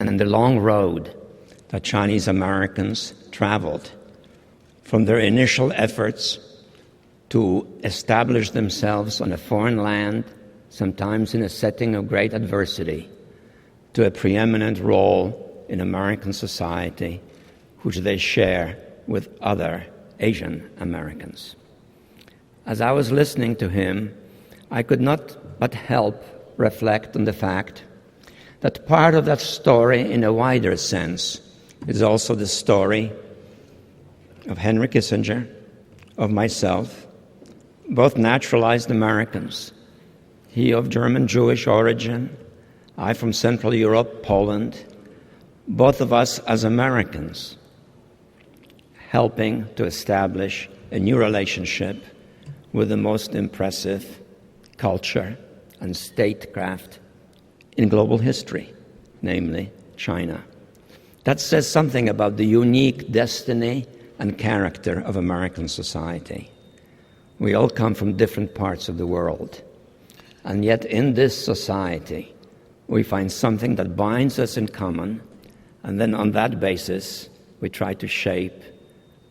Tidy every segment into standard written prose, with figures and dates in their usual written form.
and in the long road that Chinese Americans traveled from their initial efforts to establish themselves on a foreign land, sometimes in a setting of great adversity, to a preeminent role in American society, which they share with other Asian Americans. As I was listening to him, I could not but help reflect on the fact that part of that story, in a wider sense, is also the story of Henry Kissinger, of myself, both naturalized Americans, he of German Jewish origin, I from Central Europe, Poland, both of us as Americans, helping to establish a new relationship with the most impressive culture and statecraft in global history, namely China. That says something about the unique destiny and character of American society. We all come from different parts of the world, and yet in this society we find something that binds us in common, and then on that basis we try to shape,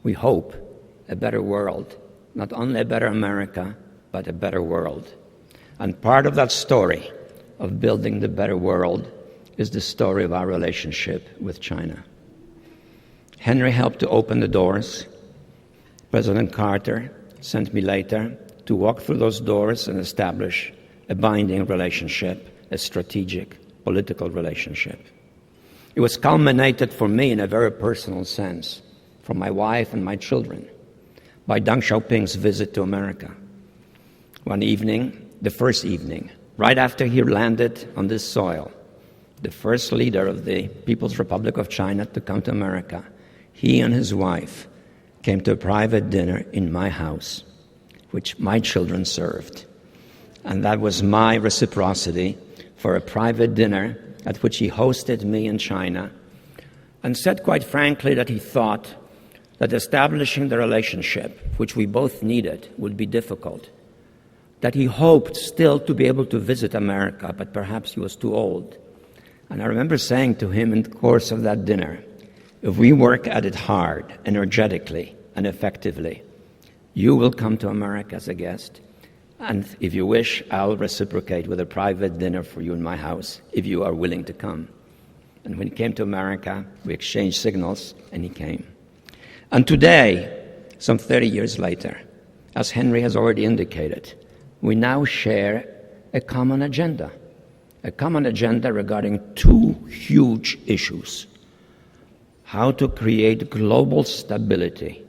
we hope, a better world, not only a better America, but a better world. And part of that story of building the better world is the story of our relationship with China. Henry helped to open the doors. President Carter sent me later to walk through those doors and establish a binding relationship, a strategic political relationship. It was culminated for me in a very personal sense, from my wife and my children, by Deng Xiaoping's visit to America. One evening, the first evening, right after he landed on this soil, the first leader of the People's Republic of China to come to America, he and his wife came to a private dinner in my house, which my children served. And that was my reciprocity for a private dinner at which he hosted me in China, and said quite frankly that he thought that establishing the relationship, which we both needed, would be difficult, that he hoped still to be able to visit America, but perhaps he was too old. And I remember saying to him in the course of that dinner, if we work at it hard, energetically, and effectively, you will come to America as a guest, and if you wish, I'll reciprocate with a private dinner for you in my house, if you are willing to come. And when he came to America, we exchanged signals, and he came. And today, some 30 years later, as Henry has already indicated, we now share a common agenda regarding two huge issues: how to create global stability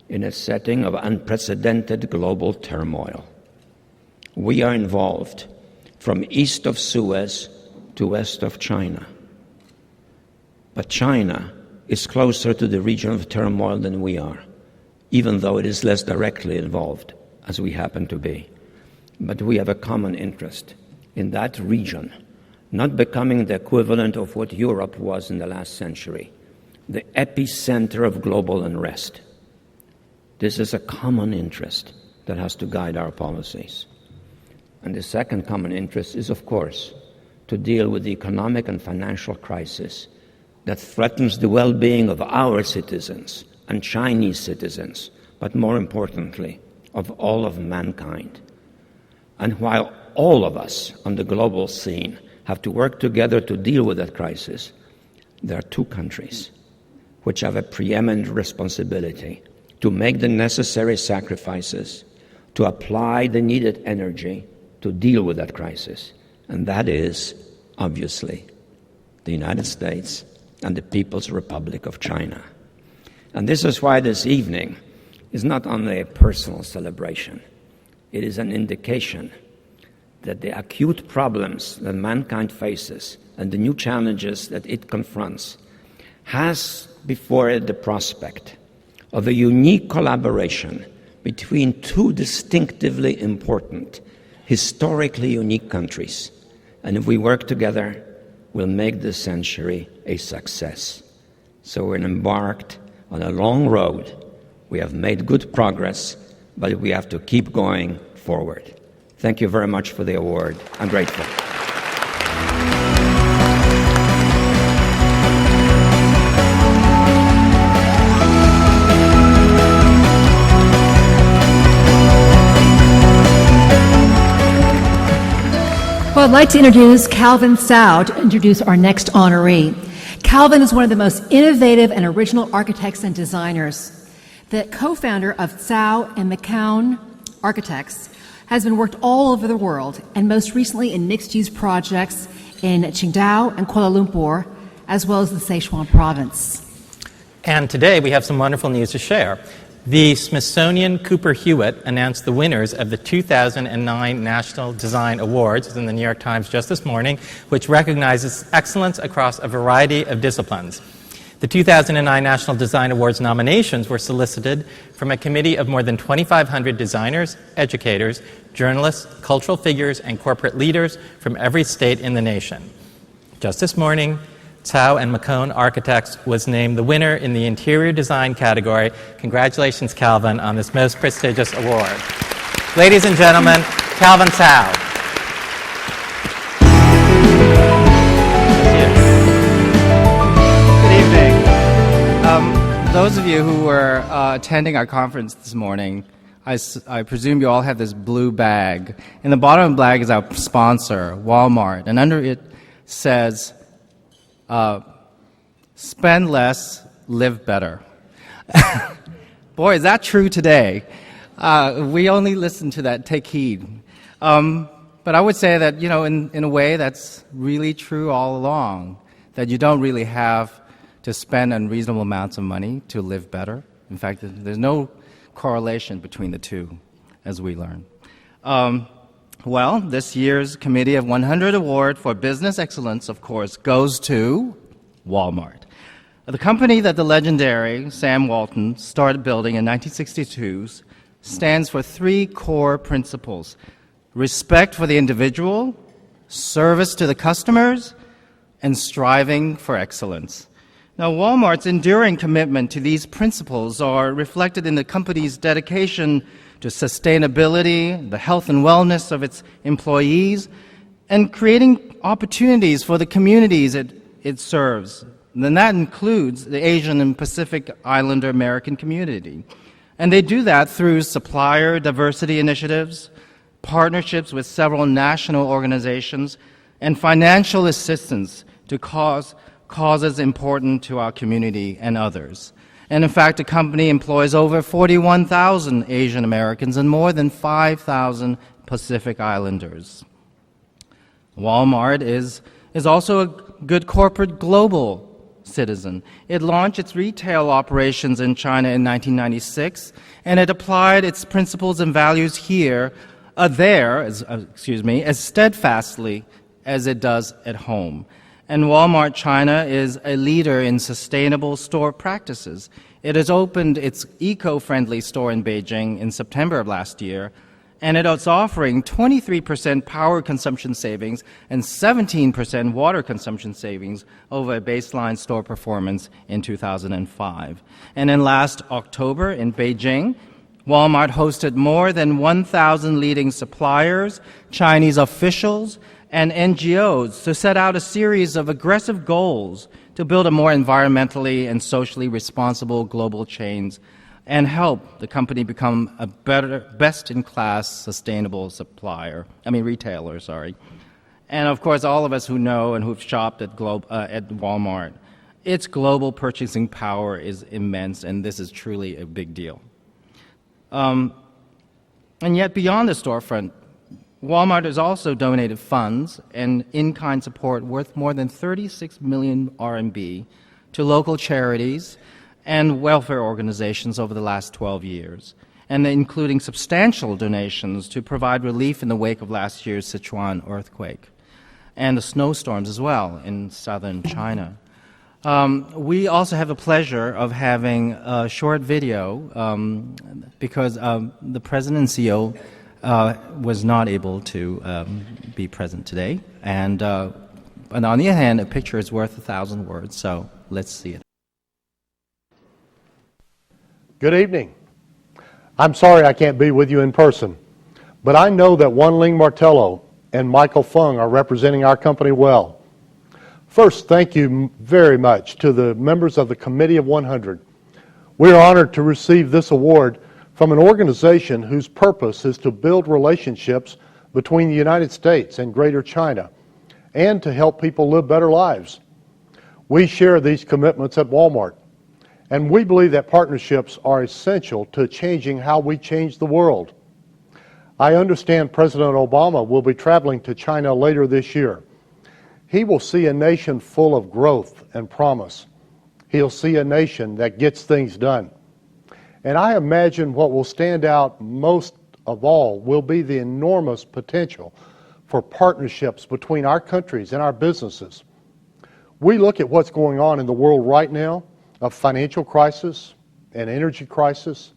in a setting of unprecedented global turmoil. We are involved from east of Suez to west of China. But China is closer to the region of turmoil than we are, even though it is less directly involved, as we happen to be. But we have a common interest in that region not becoming the equivalent of what Europe was in the last century, the epicenter of global unrest. This is a common interest that has to guide our policies. And the second common interest is, of course, to deal with the economic and financial crisis that threatens the well-being of our citizens and Chinese citizens, but more importantly, of all of mankind. And while all of us on the global scene have to work together to deal with that crisis, there are two countries which have a preeminent responsibility to make the necessary sacrifices, to apply the needed energy to deal with that crisis. And that is, obviously, the United States and the People's Republic of China. And this is why this evening is not only a personal celebration. It is an indication that the acute problems that mankind faces and the new challenges that it confronts has before it the prospect of a unique collaboration between two distinctively important, historically unique countries. And if we work together, we'll make this century a success. So we're embarked on a long road. We have made good progress, but we have to keep going forward. Thank you very much for the award. I'm grateful. I'd like to introduce Calvin Tsao to introduce our next honoree. Calvin is one of the most innovative and original architects and designers. The co-founder of Tsao and McCown Architects has been worked all over the world, and most recently in mixed-use projects in Qingdao and Kuala Lumpur, as well as the Sichuan province. And today we have some wonderful news to share. The Smithsonian Cooper Hewitt announced the winners of the 2009 National Design Awards, it's in the New York Times just this morning, which recognizes excellence across a variety of disciplines. The 2009 National Design Awards nominations were solicited from a committee of more than 2,500 designers, educators, journalists, cultural figures, and corporate leaders from every state in the nation. Just this morning, Tsao and McCown Architects was named the winner in the interior design category. Congratulations, Calvin, on this most prestigious award. Ladies and gentlemen, Calvin Tsao. Good evening. Those of you who were attending our conference this morning, I presume you all have this blue bag. In the bottom of the bag is our sponsor, Wal-Mart, and under it says, spend less, live better. Boy, is that true today. We only listen to that, take heed. But I would say that, you know, in a way that's really true all along, that you don't really have to spend unreasonable amounts of money to live better. In fact, there's no correlation between the two, as we learn. Well, this year's Committee of 100 Award for Business Excellence, of course, goes to Wal-Mart, the company that the legendary Sam Walton started building in 1962 stands for three core principles: respect for the individual, service to the customers, and striving for excellence. Now, Wal-Mart's enduring commitment to these principles are reflected in the company's dedication to sustainability, the health and wellness of its employees, and creating opportunities for the communities it serves. And that includes the Asian and Pacific Islander American community. And they do that through supplier diversity initiatives, partnerships with several national organizations, and financial assistance to causes important to our community and others. And in fact, the company employs over 41,000 Asian Americans and more than 5,000 Pacific Islanders. Wal-Mart is also a good corporate global citizen. It launched its retail operations in China in 1996, and it applied its principles and values as steadfastly as it does at home. And Wal-Mart China is a leader in sustainable store practices. It has opened its eco-friendly store in Beijing in September of last year, and it is offering 23% power consumption savings and 17% water consumption savings over a baseline store performance in 2005. And in last October in Beijing, Wal-Mart hosted more than 1,000 leading suppliers, Chinese officials, and NGOs to set out a series of aggressive goals to build a more environmentally and socially responsible global chains and help the company become a better, best-in-class sustainable retailer. And of course, all of us who know and who've shopped at Wal-Mart, its global purchasing power is immense, and this is truly a big deal. And yet, beyond the storefront, Wal-Mart has also donated funds and in-kind support worth more than 36 million RMB to local charities and welfare organizations over the last 12 years, and including substantial donations to provide relief in the wake of last year's Sichuan earthquake and the snowstorms as well in southern China. We also have the pleasure of having a short video because the President and CEO was not able to be present today. And on the other hand, a picture is worth 1,000 words, so let's see it. Good evening. I'm sorry I can't be with you in person, but I know that Wan Ling Martello and Michael Fugh are representing our company well. First, thank you very much to the members of the Committee of 100. We are honored to receive this award from an organization whose purpose is to build relationships between the United States and Greater China, and to help people live better lives. We share these commitments at Wal-Mart, and we believe that partnerships are essential to changing how we change the world. I understand President Obama will be traveling to China later this year. He will see a nation full of growth and promise. He'll see a nation that gets things done. And I imagine what will stand out most of all will be the enormous potential for partnerships between our countries and our businesses. We look at what's going on in the world right now, a financial crisis, an energy crisis,